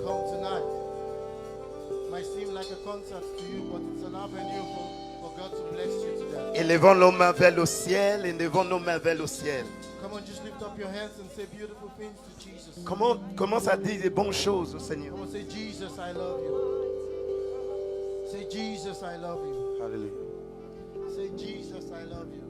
come tonight. Might seem like a concert to you, but it's an avenue for God to bless you today. Élevons nos mains vers le ciel, élevons nos mains vers le ciel. Come on, just lift up your hands and say beautiful things to Jesus. Commence à dire des bonnes choses au Seigneur. Come on, say Jesus, I love you. Say Jesus, I love you. Alléluia. Say Jesus, I love you.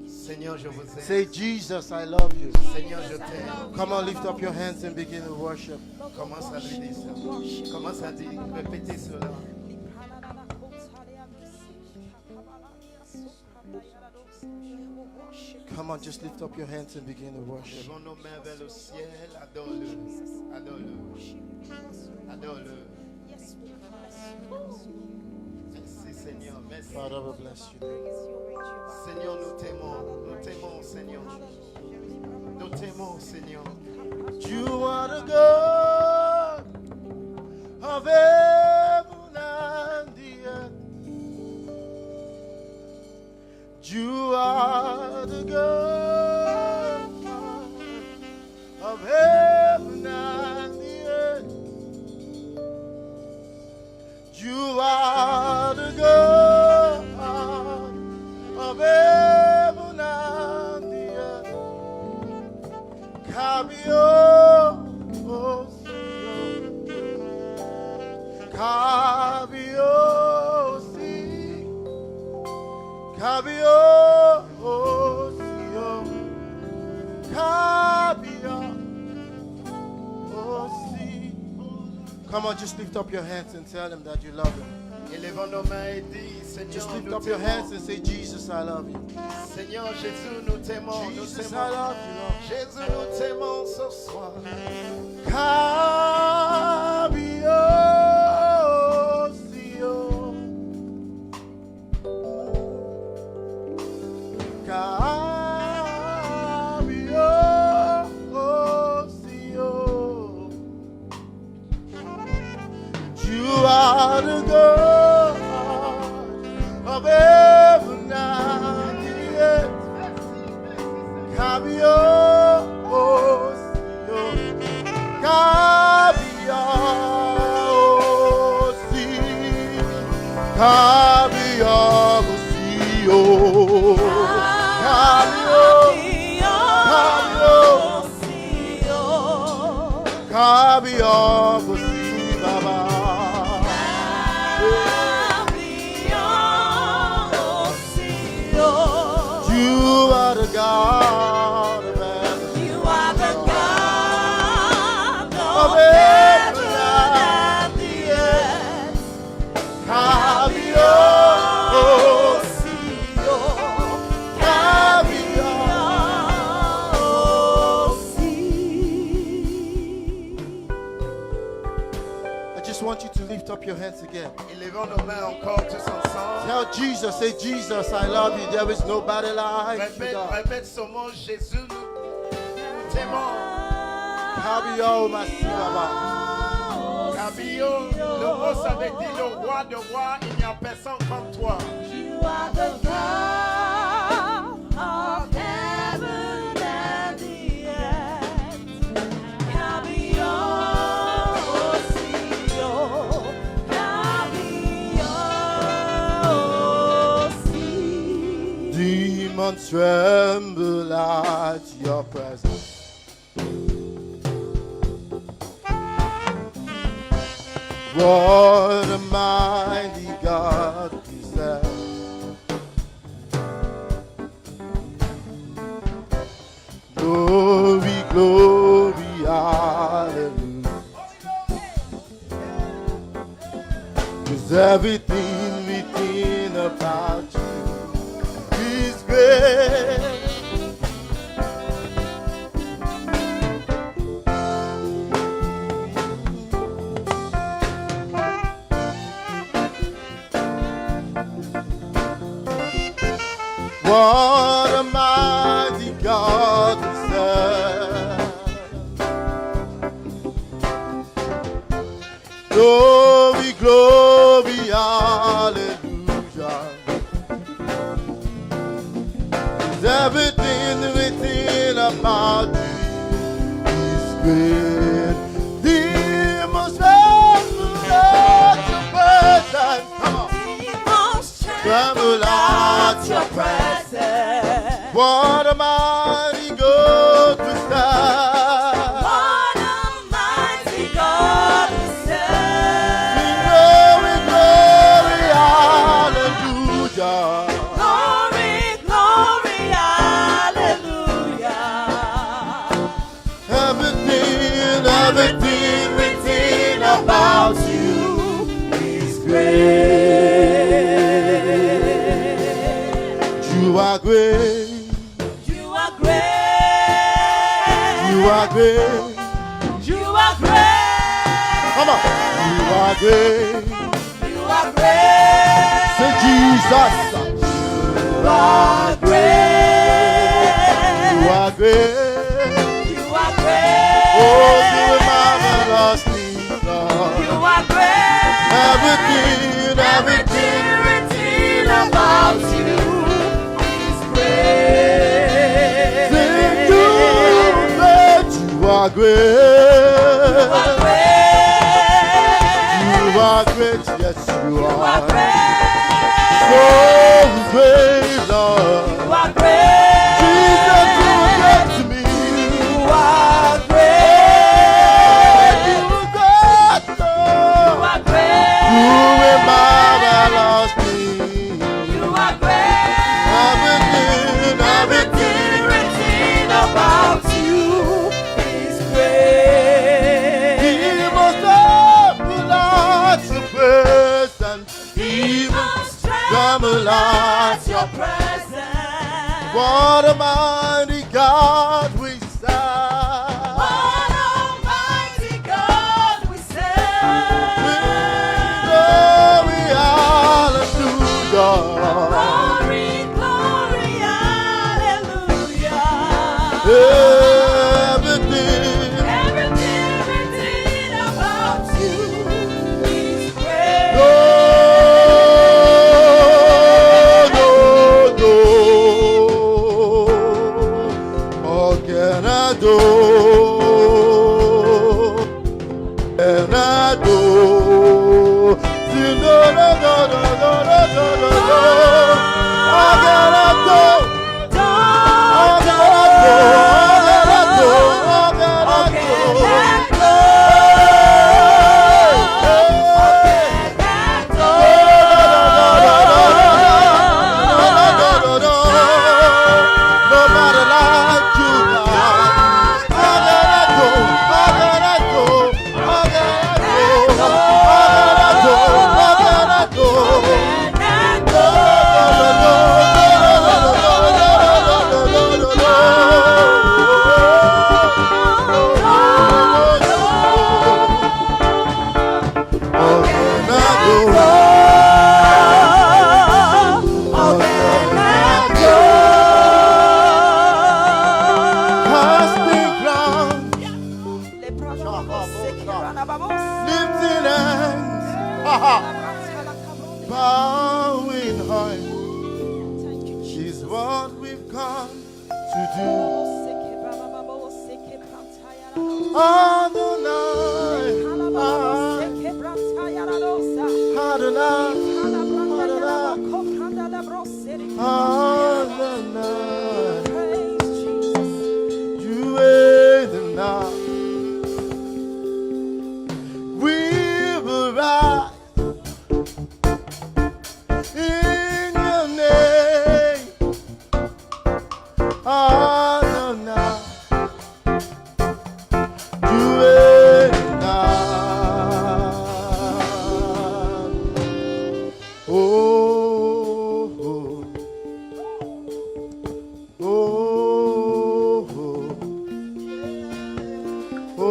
Seigneur, je vous aime. Say Jesus, I love you. Seigneur, je t'aime. Come on, lift up your hands and begin to worship. Commence à lui dire ça. Commence à dire, répétez cela. Come on, just lift up your hands and begin to worship. Levons nos mains vers le ciel, adore-le. Adore-le. Adore-le. Merci Seigneur, merci. Father, we bless you. Seigneur, nous t'aimons Seigneur. Nous t'aimons Seigneur. You are the God of heaven and the earth. You are the God of heaven and the earth. You are the God of heaven and the earth. Cabio, oh, Cabio, see, Cabio, oh, Cabio, oh, see. Come on, just lift up your hands and tell him that you love him. Élevons nos mains et dis, Seigneur, Just lift nous up your hands t'aimons. and say, Jesus, I love you. Seigneur Jésus, nous t'aimons, nous Jesus, I t'aimons. love you, Lord. Jésus, nous t'aimons ce soir. You are the God of heaven and the earth. Cabio, oh, Cabio, oh, Cabio, oh, Cabio, Cabio, Baba. You are the God of heaven. You are the God Of of heaven heaven and the earth. Cabio, oh, Cabio. I just want you to lift up your hands again. Élevons nos mains encore tous ensemble. Tell Jesus, say, Jesus, I love you. There is nobody like you, Répète, God. répète ce mot, Jésus, nous t'aimons. Cabio, Masibaba. Cabillo, le mot ça veut dire le roi de rois, il n'y a personne comme toi. You are the God of heaven and the earth. Cabio, Demons tremble at your presence. What a mighty God we serve. Glory, glory, hallelujah. 'Cause everything within about you is great. What a mighty God we serve. Glory, glory, hallelujah. 'Cause everything within about you is great. Demons tremble Everything written about you is great. You are great. You are great. You are great. You are great. Come on. You are great. You are great. Say Jesus. You are great. You are great. You are great. Oh, you are marvelous, God. You are great. Everything written about you is great. Sing you great. You are great. You are great. You are great. Yes, you You are are. great. So great, Lord. You are great. Jesus, you are great to me. You are great. You are great, You Lord. are great. You are marvelous, me. You are great. Everything written about you is great. He must have lots of praise and he must come At your your presence. What a mighty God we serve. What almighty God we serve. Glory, hallelujah. Glory, glory, hallelujah. Everything. Everything written about you is great. No, no, no. All can I do? Can I do? See, no, no, no, no, no, no, no, no, no. All can I do? All can I do? All can I do? All can I do? Nobody like you, God. How can I go? How can I go? How can I go? How can I go? How can I go? Casting ground, lifting hands, bowing high is what we've come to do. Adonai, Adonai, Adonai, you reign now. We will rise in your name, Adonai. You reign now. Oh, oh, oh, oh, oh,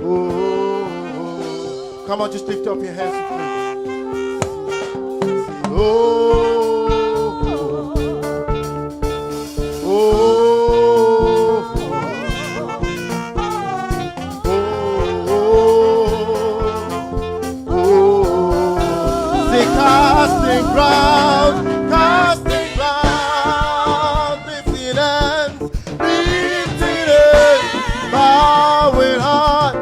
oh. Come on, just lift up your hands and praise. Say, oh, oh, oh, oh. Say, casting ground, lifting hands, bowing heart,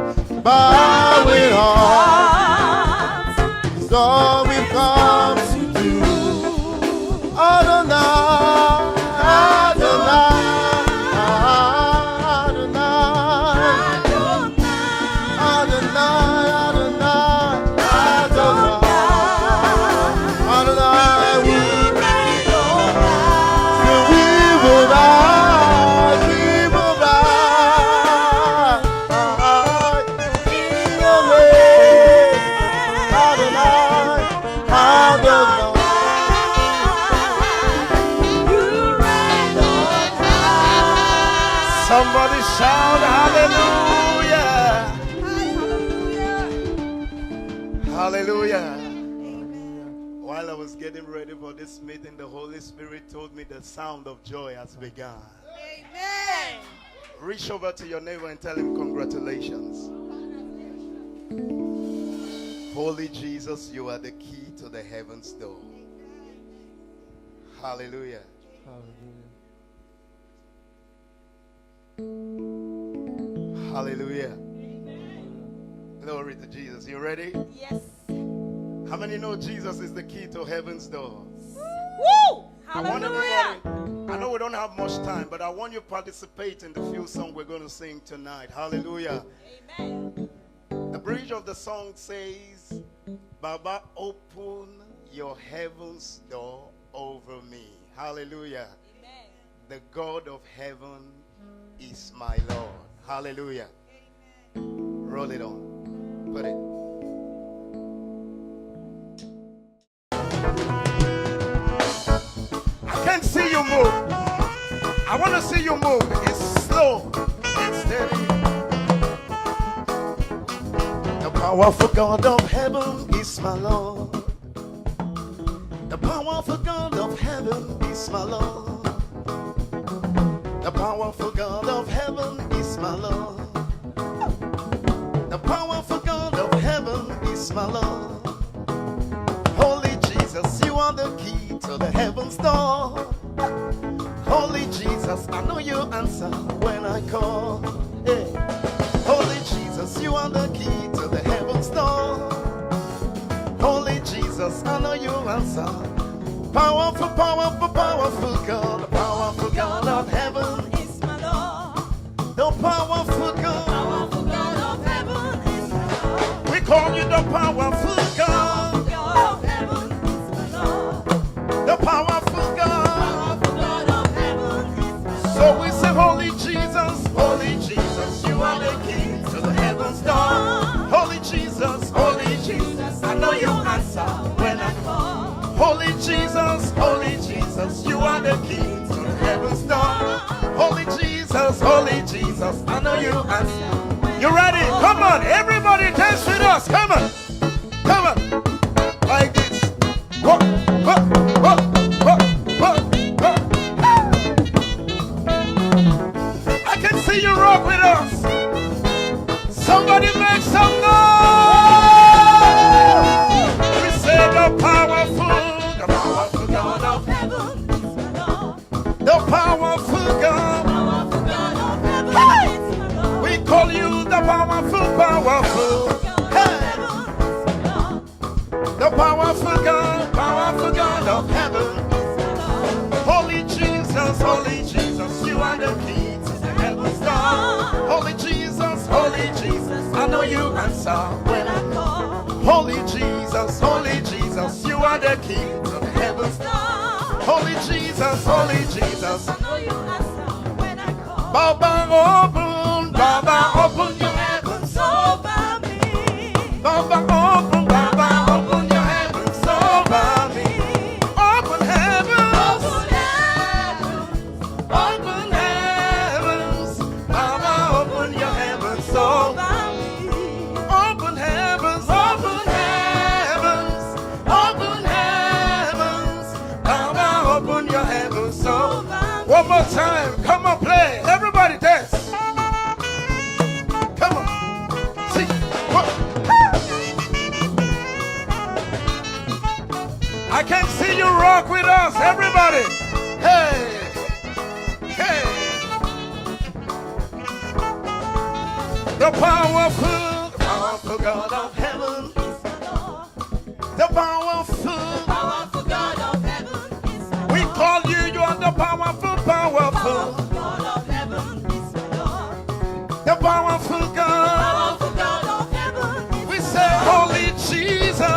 bowing heart. It's all we've come to do. Adonai, Adonai, Adonai, Adonai, Adonai, Adonai, we will rise, we will rise. Somebody shout hallelujah. Hallelujah. While I was getting ready for this meeting, the Holy Spirit told me the sound of joy has begun. Amen. Reach over to your neighbor and tell him congratulations. Holy Jesus, you are the key to the heaven's door. Hallelujah. Hallelujah. Glory to Jesus. You ready? Yes. How many know Jesus is the key to heaven's door? Woo! I want Hallelujah. everybody, I know we don't have much time, but I want you to participate in the few songs we're going to sing tonight. Hallelujah. Amen. The bridge of the song says, Baba, open your heaven's door over me. Hallelujah. Amen. The God of heaven is my Lord. Hallelujah. Roll it on. Put it. I can't see you move. I want to see you move. It's slow. It's steady. The powerful God of heaven is my Lord. The powerful God of heaven is my Lord. The powerful God of heaven is my Lord. The powerful God of heaven is my Lord. Holy Jesus, you are the key to the heaven's door. Holy Jesus, I know you answer when I call. Hey. Holy Jesus, you are the key to the heaven's door. Holy Jesus, I know you answer. Powerful, powerful, powerful God, the powerful God of heaven Is my Lord. the powerful God. Powerful God of heaven is my Lord. We call you the powerful God, God of heaven is my Lord. the powerful God. Powerful God of heaven is my Lord. So we say, Holy Jesus, you are the key to the heaven's door. Holy Jesus, I know you answer when I call. Holy Jesus, you are the key to the heaven's door. Holy Jesus, I know you answer. You ready? Come on, everybody dance with us. Come on, come on, like this. Whoa, whoa, whoa, whoa, whoa, whoa. I can see you rock with us. Somebody make some noise. We say the powerful God of Heaven is my Lord. the powerful God. Powerful God of heaven is my Lord. We call you the powerful. God of Hey, heaven is my Lord. the powerful God of heaven. Is my Lord. Holy Jesus, you are the key to the heaven's door. Holy Jesus, I know you answer when I call. Holy Jesus, you are the key to the heaven's door. Holy Jesus, I know you answer when I call. Baba, open your heavens Over me. Baba, open your heavens over me. Open heavens, open heavens. Baba, open your heavens over me. Open heavens, open heavens, open heavens. Baba, open your heavens so. One more time, come on, play. Everybody dance. Come on. See. Whoa. I can see you rock with us, everybody. Hey. Hey. The powerful God of heaven. Is my Lord. The powerful. Powerful God of heaven is my We Lord. call you are the powerful. Powerful God of heaven is my Lord. The powerful God. Powerful God of heaven is We say, Holy Jesus,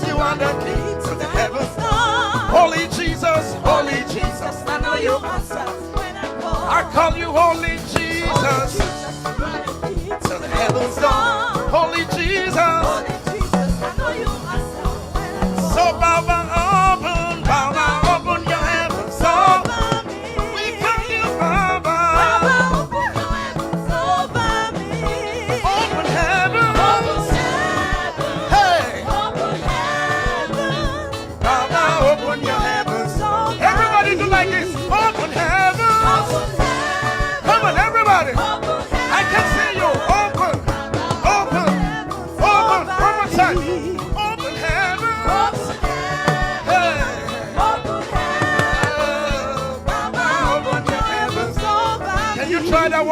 you are the key to the heavens. Holy Jesus, I know you answer. when I call. I call you Holy Jesus to the heavens door. Holy Jesus, so Baba, open your heavens. So we call you Baba.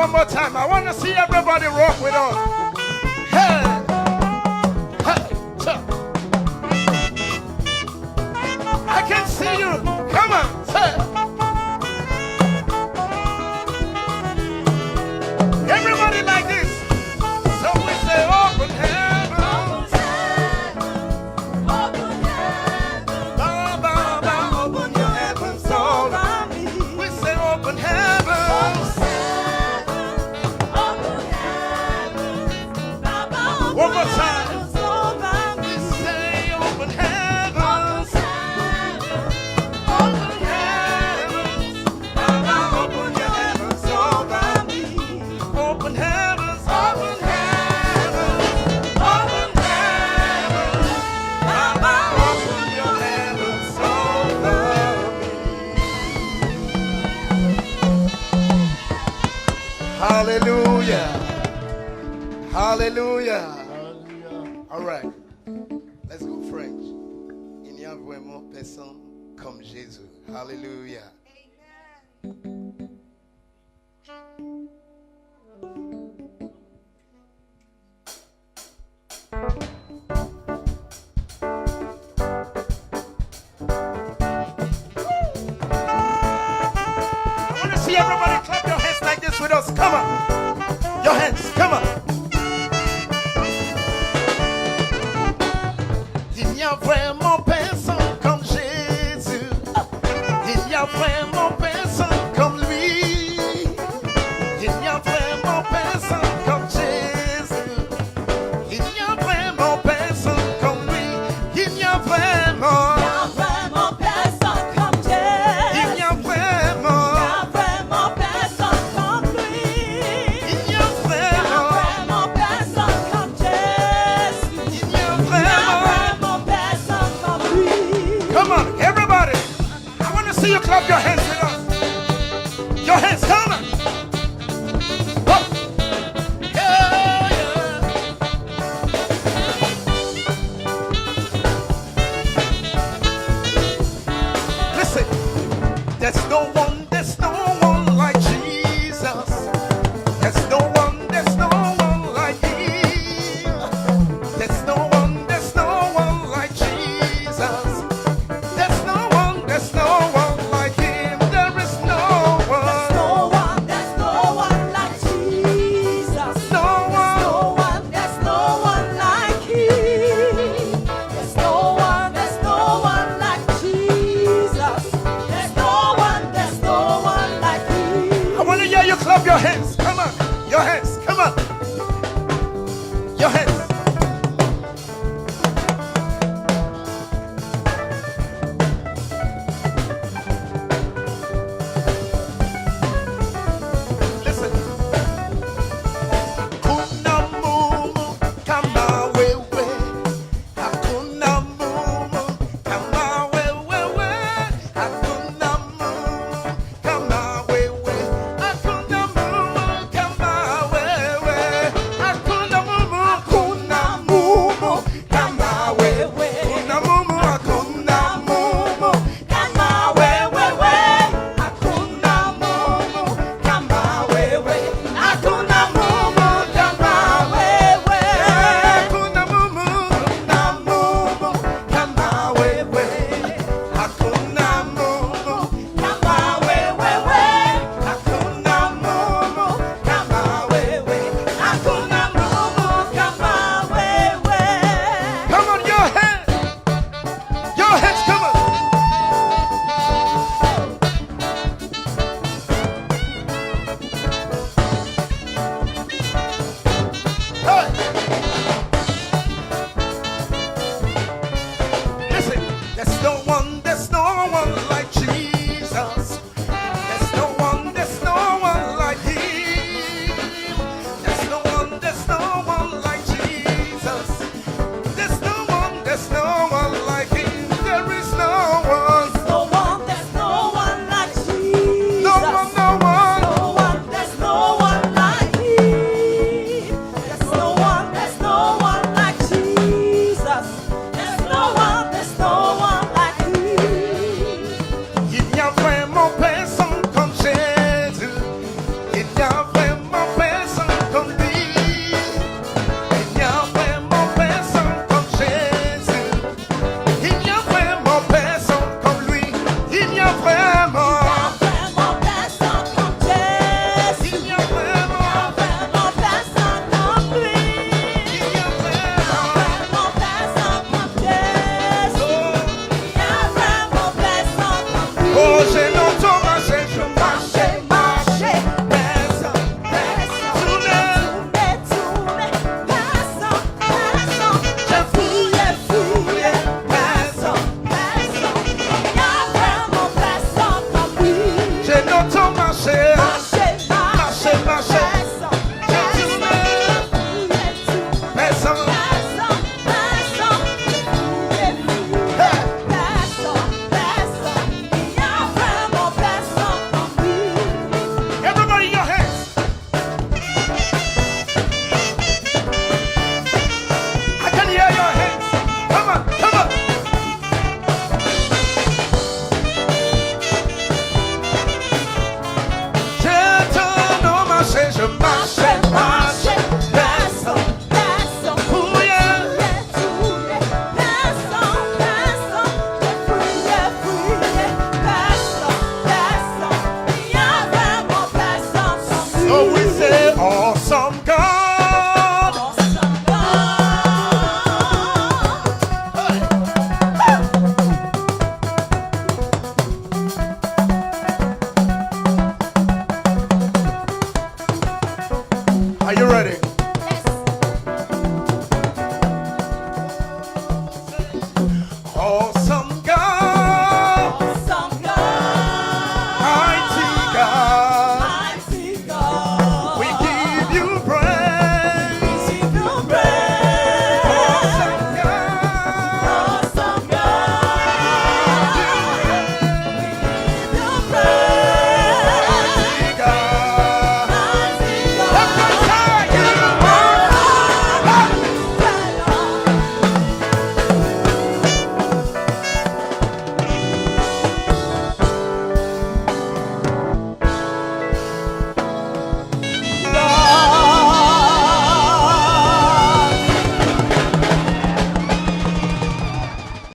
one more time. I want to see everybody rock with us. Hey, hey, cha. I can see you. Come on, say. Everybody like this. So we say open heaven. Ba, ba, ba, open your heavens all around me. We say open heaven. One more time. We say open heavens. Open heavens. Baba, open your heavens all around me. Open heavens. Open heavens. Open heavens. Baba, open your heavens all around me. Hallelujah. Hallelujah. All right. Let's go French. Il n'y a vraiment personne comme Jésus. Hallelujah. I want to see everybody clap your hands like this with us. Come on. Your hands. Come on. Il n'y a vraiment personne comme Jésus. Il n'y a vraiment personne comme lui. Il n'y a vraiment personne comme Jésus. Il n'y a vraiment personne comme lui. Il n'y a vraiment. personne comme Jésus. Il n'y a vraiment. Personne comme lui. Are you ready?